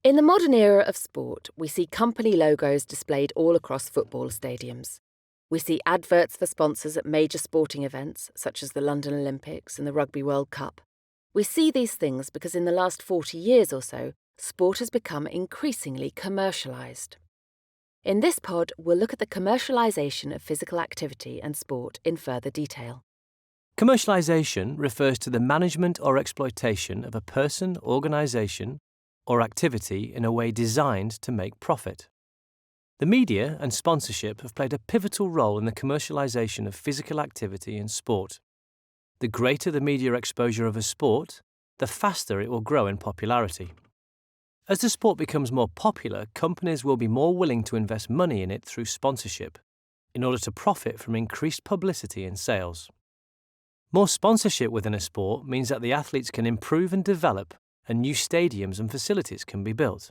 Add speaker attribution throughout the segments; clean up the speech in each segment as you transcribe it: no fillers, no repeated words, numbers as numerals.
Speaker 1: In the modern era of sport, we see company logos displayed all across football stadiums. We see adverts for sponsors at major sporting events, such as the London Olympics and the Rugby World Cup. We see these things because in the last 40 years or so, sport has become increasingly commercialised. In this pod, we'll look at the commercialisation of physical activity and sport in further detail.
Speaker 2: Commercialisation refers to the management or exploitation of a person, organisation, or activity in a way designed to make profit. The media and sponsorship have played a pivotal role in the commercialisation of physical activity in sport. The greater the media exposure of a sport, the faster it will grow in popularity. As the sport becomes more popular, companies will be more willing to invest money in it through sponsorship, in order to profit from increased publicity and sales. More sponsorship within a sport means that the athletes can improve and develop, and new stadiums and facilities can be built.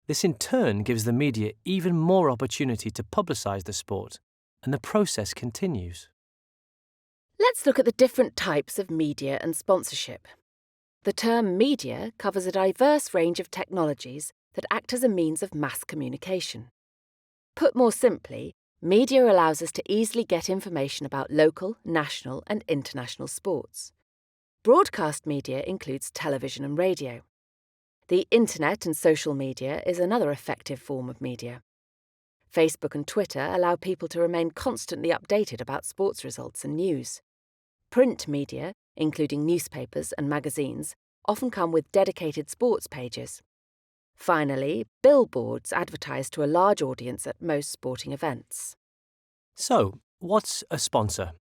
Speaker 2: This in turn gives the media even more opportunity to publicise the sport, and the process continues.
Speaker 1: Let's look at the different types of media and sponsorship. The term media covers a diverse range of technologies that act as a means of mass communication. Put more simply, media allows us to easily get information about local, national, and international sports. Broadcast media includes television and radio. The internet and social media is another effective form of media. Facebook and Twitter allow people to remain constantly updated about sports results and news. Print media, including newspapers and magazines, often come with dedicated sports pages. Finally, billboards advertise to a large audience at most sporting events.
Speaker 2: So, what's a sponsor?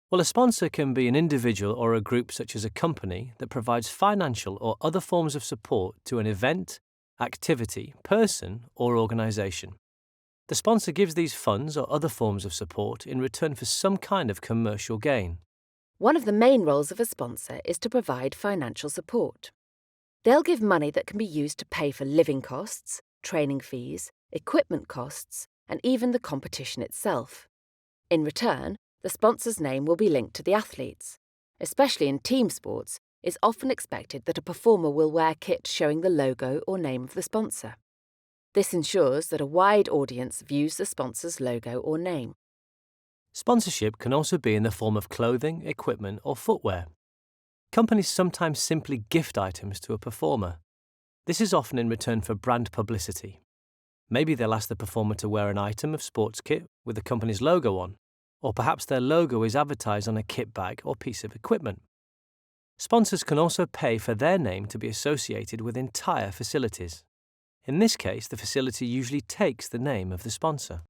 Speaker 2: Well, a sponsor can be an individual or a group such as a company that provides financial or other forms of support to an event, activity, person, or organisation. The sponsor gives these funds or other forms of support in return for some kind of commercial gain.
Speaker 1: One of the main roles of a sponsor is to provide financial support. They'll give money that can be used to pay for living costs, training fees, equipment costs, and even the competition itself. In return, the sponsor's name will be linked to the athletes. Especially in team sports, it's often expected that a performer will wear kit showing the logo or name of the sponsor. This ensures that a wide audience views the sponsor's logo or name.
Speaker 2: Sponsorship can also be in the form of clothing, equipment, or footwear. Companies sometimes simply gift items to a performer. This is often in return for brand publicity. Maybe they'll ask the performer to wear an item of sports kit with the company's logo on, or perhaps their logo is advertised on a kit bag or piece of equipment. Sponsors can also pay for their name to be associated with entire facilities. In this case, the facility usually takes the name of the sponsor.